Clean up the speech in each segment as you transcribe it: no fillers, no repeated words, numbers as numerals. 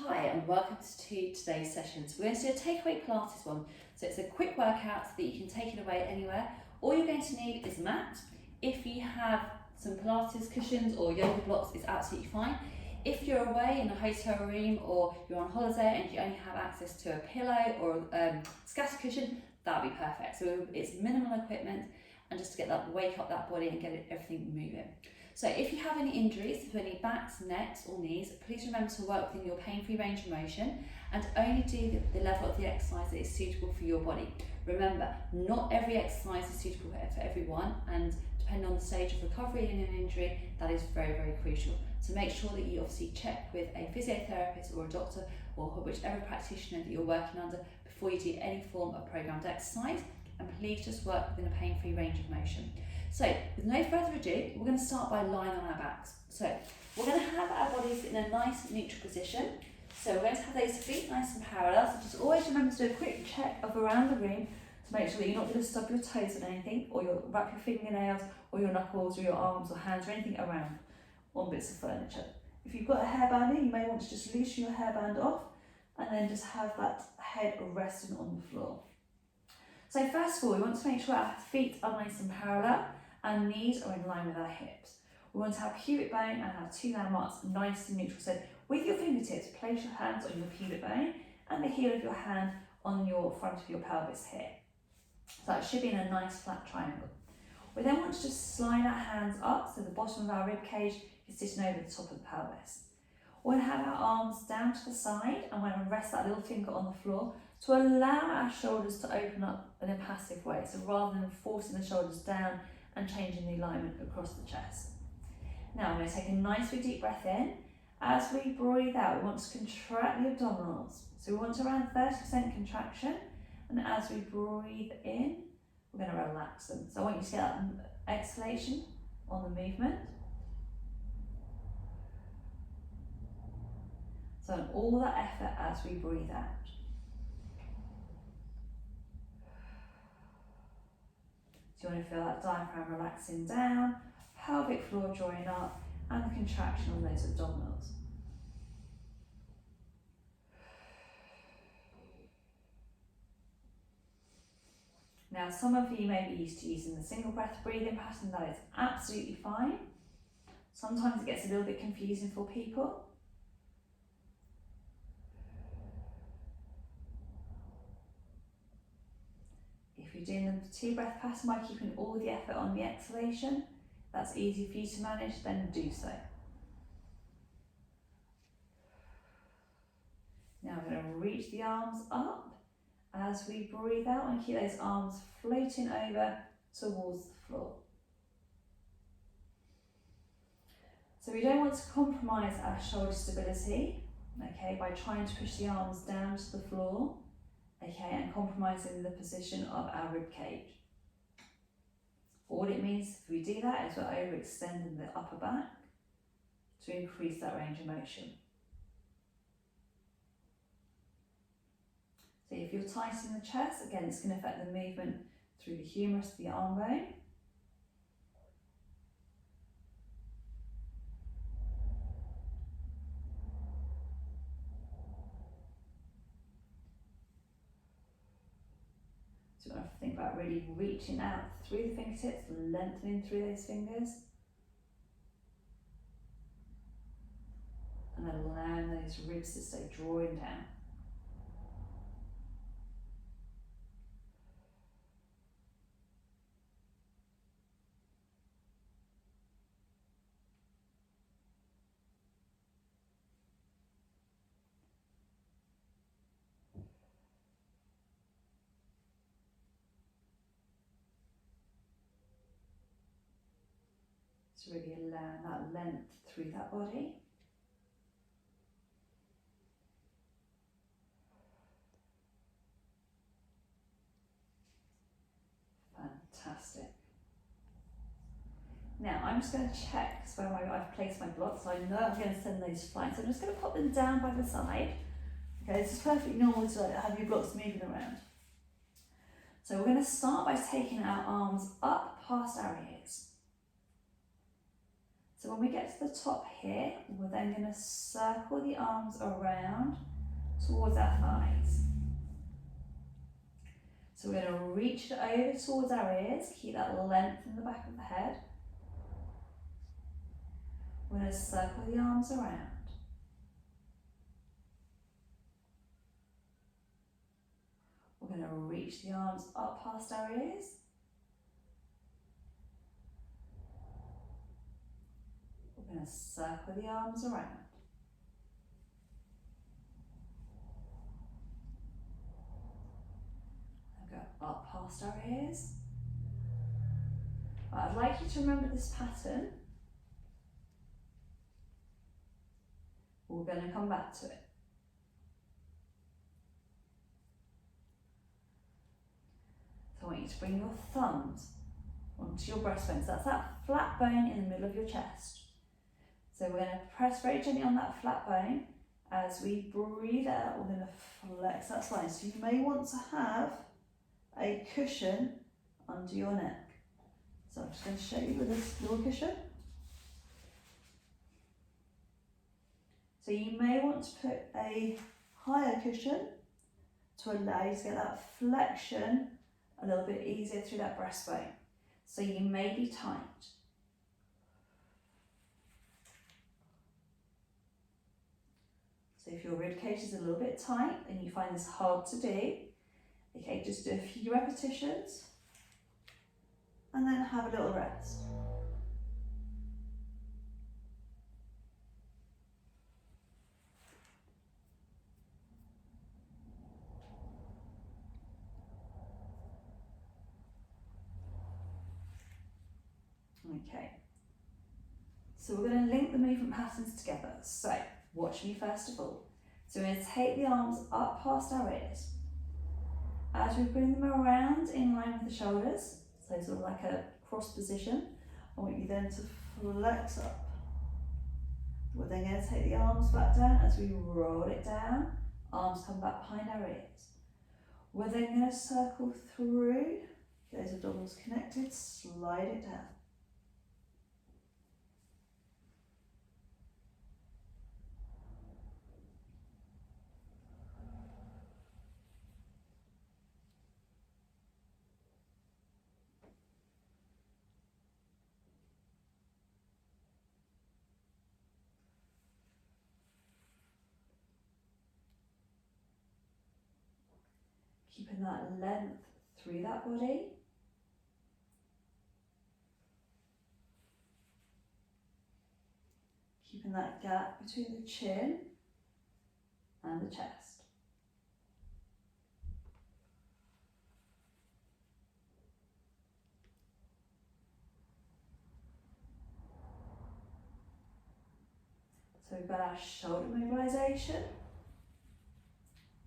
Hi and welcome to today's session. So we're going to do a takeaway Pilates one. So it's a quick workout so that you can take it away anywhere. All you're going to need is a mat. If you have some Pilates cushions or yoga blocks, it's absolutely fine. If you're away in a hotel room or you're on holiday and you only have access to a pillow or a scatter cushion, that'll be perfect. So it's minimal equipment and just to get that, wake up that body and get everything moving. So if you have any injuries to any backs, necks or knees, please remember to work within your pain-free range of motion and only do the level of the exercise that is suitable for your body. Remember, not every exercise is suitable for everyone, and depending on the stage of recovery in an injury, that is very, very crucial. So make sure that you obviously check with a physiotherapist or a doctor or whichever practitioner that you're working under before you do any form of programmed exercise, and please just work within a pain-free range of motion. So with no further ado, we're going to start by lying on our backs. So we're going to have our bodies in a nice neutral position. So we're going to have those feet nice and parallel. So just always remember to do a quick check of around the room to make sure that you're not going to stub your toes on anything, or you'll wrap your fingernails or your knuckles or your arms or hands or anything around on bits of furniture. If you've got a hairband in, you may want to just loosen your hairband off and then just have that head resting on the floor. So first of all, we want to make sure our feet are nice and parallel and knees are in line with our hips. We want to have pubic bone and our two landmarks nice and neutral. So with your fingertips, place your hands on your pubic bone and the heel of your hand on your front of your pelvis here. So it should be in a nice flat triangle. We then want to just slide our hands up so the bottom of our rib cage is sitting over the top of the pelvis. We'll have our arms down to the side and we're going to rest that little finger on the floor to allow our shoulders to open up in a passive way. So rather than forcing the shoulders down and changing the alignment across the chest. Now we're going to take a nice big deep breath in. As we breathe out, we want to contract the abdominals. So we want around 30% contraction, and as we breathe in, we're going to relax them. So I want you to get that exhalation on the movement. So on all that effort as we breathe out. So you want to feel that diaphragm relaxing down, pelvic floor drawing up, and the contraction on those abdominals. Now, some of you may be used to using the single breath breathing pattern. That is absolutely fine. Sometimes it gets a little bit confusing for people. If you're doing the two breath pattern by keeping all the effort on the exhalation, that's easy for you to manage, then do so. Now we're going to reach the arms up as we breathe out and keep those arms floating over towards the floor. So we don't want to compromise our shoulder stability, okay, by trying to push the arms down to the floor, okay, and compromising the position of our rib cage. All it means if we do that is we're overextending the upper back to increase that range of motion. So if you're tight in the chest, again, it's going to affect the movement through the humerus of the arm bone. So you want to think about really reaching out through the fingertips, lengthening through those fingers, and allowing those ribs to stay drawing down. So really allowing that length through that body. Fantastic. Now I'm just going to check where I've placed my blocks, so I know I'm going to send those flying. So I'm just going to pop them down by the side. Okay, this is perfectly normal to have your blocks moving around. So we're going to start by taking our arms up past our ears. So when we get to the top here, we're then going to circle the arms around towards our thighs. So we're going to reach it over towards our ears, keep that length in the back of the head. We're going to circle the arms around. We're going to reach the arms up past our ears. We're going to circle the arms around. And go up past our ears. Right, I'd like you to remember this pattern. We're going to come back to it. So I want you to bring your thumbs onto your breastbone. So that's that flat bone in the middle of your chest. So we're going to press very gently on that flat bone. As we breathe out, we're going to flex that spine. So you may want to have a cushion under your neck. So I'm just going to show you with this little cushion. So you may want to put a higher cushion to allow you to get that flexion a little bit easier through that breastbone. So you may be tight. So if your rib cage is a little bit tight and you find this hard to do, okay, just do a few repetitions and then have a little rest. Okay, so we're going to link the movement patterns together. So watch me first of all. So we're going to take the arms up past our ears. As we bring them around in line with the shoulders, so sort of like a cross position, I want you then to flex up. We're then going to take the arms back down as we roll it down. Arms come back behind our ears. We're then going to circle through, get those abdominals connected, slide it down. Keeping that length through that body. Keeping that gap between the chin and the chest. So we've got our shoulder mobilization.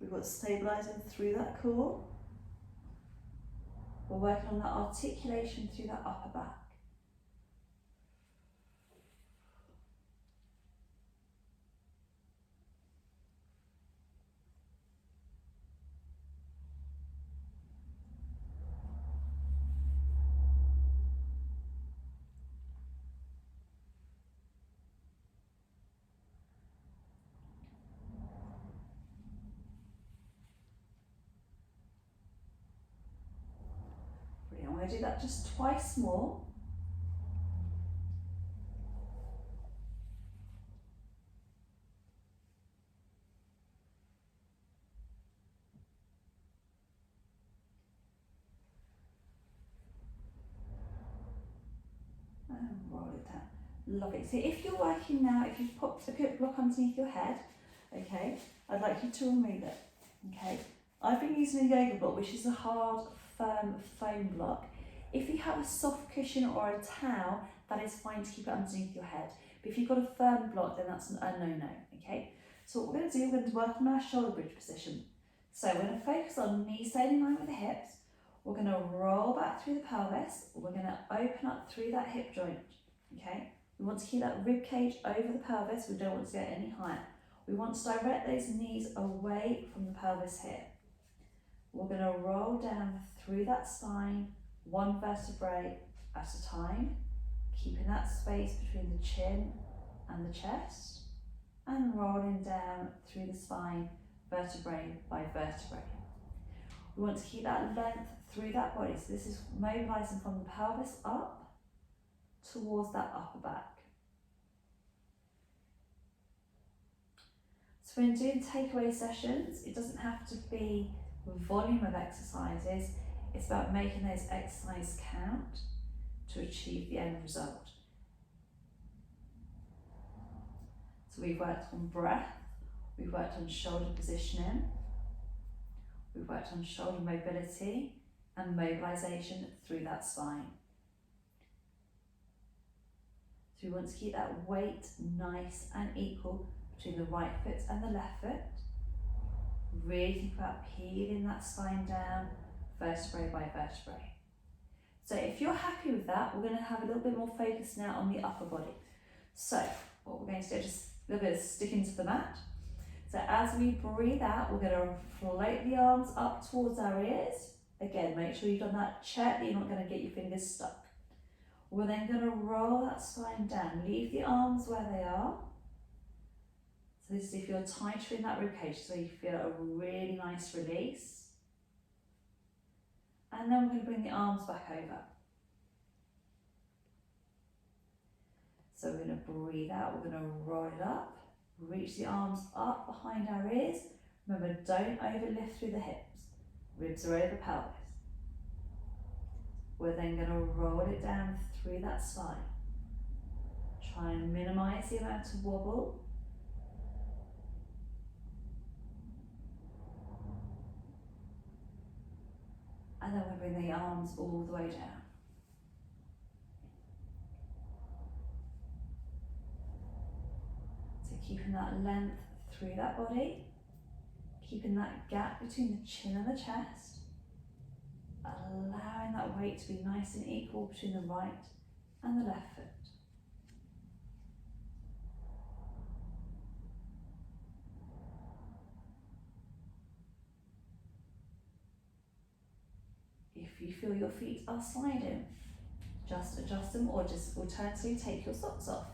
We've got stabilizing through that core. We're working on that articulation through that upper back. Brilliant. I'm going to do that just twice more. And roll it down. Lovely. So if you're working now, if you've popped a good block underneath your head, okay, I'd like you to remove it, okay. I've been using a yoga block, which is a hard, firm foam block. If you have a soft cushion or a towel, that is fine to keep it underneath your head. But if you've got a firm block, then that's a no-no, okay. So what we're going to do, we're going to work on our shoulder bridge position. So we're going to focus on knees staying in line with the hips. We're going to roll back through the pelvis. We're going to open up through that hip joint, okay. We want to keep that rib cage over the pelvis. We don't want to get any higher. We want to direct those knees away from the pelvis here. We're going to roll down through that spine, one vertebrae at a time, keeping that space between the chin and the chest, and rolling down through the spine, vertebrae by vertebrae. We want to keep that length through that body, so this is mobilising from the pelvis up towards that upper back. So when doing takeaway sessions, it doesn't have to be volume of exercises, it's about making those exercises count to achieve the end result. So we've worked on breath, we've worked on shoulder positioning, we've worked on shoulder mobility and mobilisation through that spine. So we want to keep that weight nice and equal between the right foot and the left foot. Really think about peeling that spine down, vertebrae by vertebrae. So if you're happy with that, we're going to have a little bit more focus now on the upper body. So what we're going to do is just a little bit of sticking to the mat. So as we breathe out, we're going to float the arms up towards our ears. Again, make sure you've done that. Check that you're not going to get your fingers stuck. We're then going to roll that spine down. Leave the arms where they are. So this is if you're tighter in that ribcage, so you feel a really nice release. And then we're going to bring the arms back over. So we're going to breathe out, we're going to roll it up, reach the arms up behind our ears. Remember, don't overlift through the hips. Ribs are over pelvis. We're then going to roll it down through that spine. Try and minimise the amount of wobble. And then we'll bring the arms all the way down. So keeping that length through that body, keeping that gap between the chin and the chest, allowing that weight to be nice and equal between the right and the left foot. If you feel your feet are sliding, just adjust them, or just alternatively take your socks off.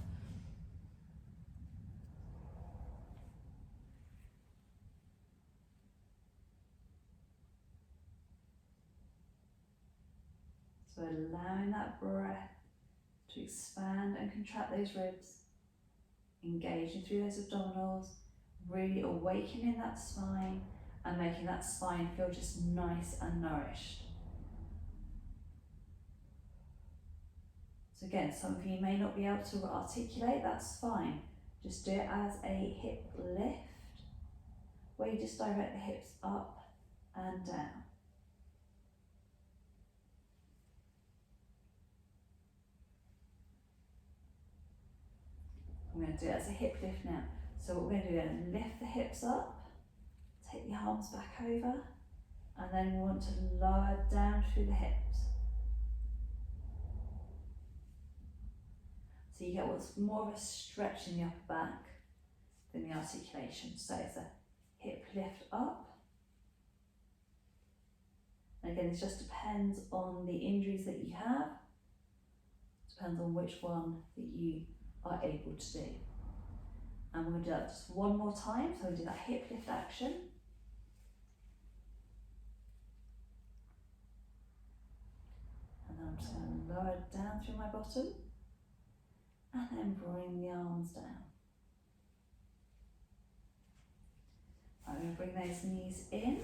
So allowing that breath to expand and contract those ribs, engaging through those abdominals, really awakening that spine and making that spine feel just nice and nourished. So again, some of you may not be able to articulate, that's fine. Just do it as a hip lift, where you just direct the hips up and down. I'm going to do it as a hip lift now. So what we're going to do is lift the hips up, take the arms back over, and then we want to lower down through the hips. So you get what's more of a stretch in the upper back than the articulation. So it's a hip lift up. And again, this just depends on the injuries that you have. Depends on which one that you are able to do. And we're going to do that just one more time. So we'll do that hip lift action. And then I'm just going to lower it down through my bottom. And then bring the arms down. I'm going to bring those knees in.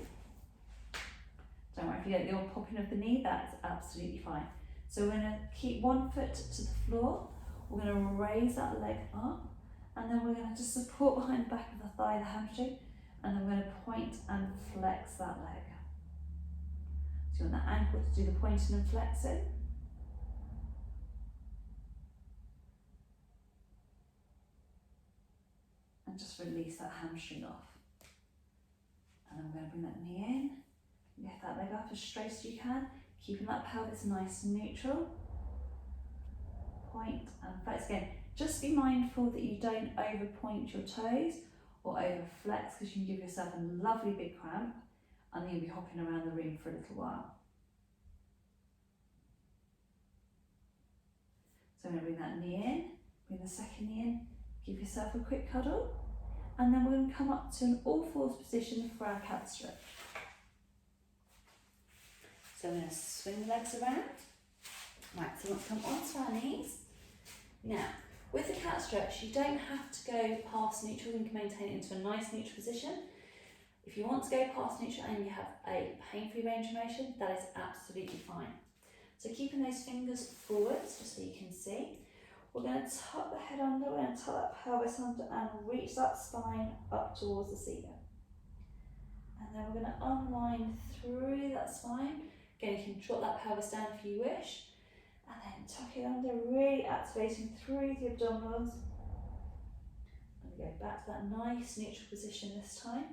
Don't worry if you get the old popping of the knee, that's absolutely fine. So we're going to keep one foot to the floor. We're going to raise that leg up, and then we're going to just support behind the back of the thigh, the hamstring, and then we're going to point and flex that leg. So you want that ankle to do the pointing and flexing. And just release that hamstring off. And I'm going to bring that knee in, lift that leg up as straight as you can, keeping that pelvis nice and neutral. Point and flex again. Just be mindful that you don't over point your toes or over flex, because you can give yourself a lovely big cramp and then you'll be hopping around the room for a little while. So I'm going to bring that knee in, bring the second knee in, give yourself a quick cuddle, and then we're going to come up to an all fours position for our cat stretch. So I'm going to swing the legs around. Right, so we want to come onto our knees. Now, with the cat stretch, you don't have to go past neutral, you can maintain it into a nice neutral position. If you want to go past neutral and you have a pain-free range of motion, that is absolutely fine. So keeping those fingers forwards, just so you can see. We're going to tuck the head under, we're going to tuck that pelvis under and reach that spine up towards the ceiling. And then we're going to unwind through that spine. Again, you can drop that pelvis down if you wish. And then tuck it under, really activating through the abdominals. And go back to that nice neutral position this time.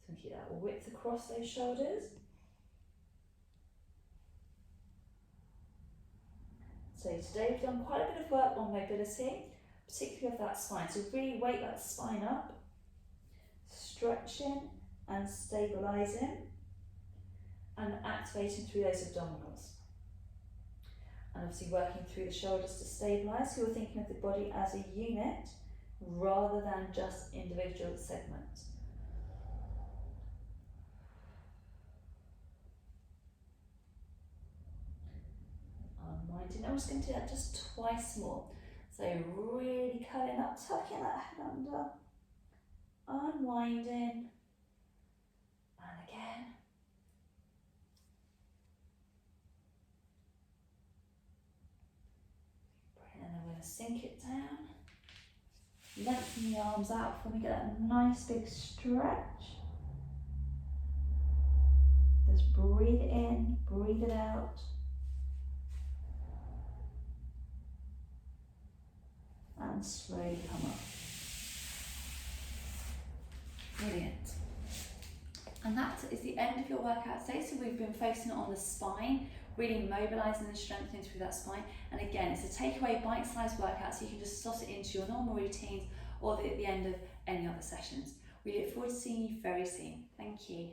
So keep that width across those shoulders. So today we've done quite a bit of work on mobility, particularly of that spine. So really wake that spine up, stretching and stabilising and activating through those abdominals. And obviously working through the shoulders to stabilise. So you're thinking of the body as a unit rather than just individual segments. Unwinding. I'm just going to do that just twice more. So really curling up, tucking that head under, unwinding, and again. And then we're going to sink it down. Lengthen the arms out for me, get that nice big stretch. Just breathe it in, breathe it out. And slowly come up. Brilliant. And that is the end of your workout today. So we've been focusing on the spine, really mobilising and strengthening through that spine. And again, it's a takeaway bite-sized workout, so you can just slot it into your normal routines or at the end of any other sessions. We look forward to seeing you very soon. Thank you.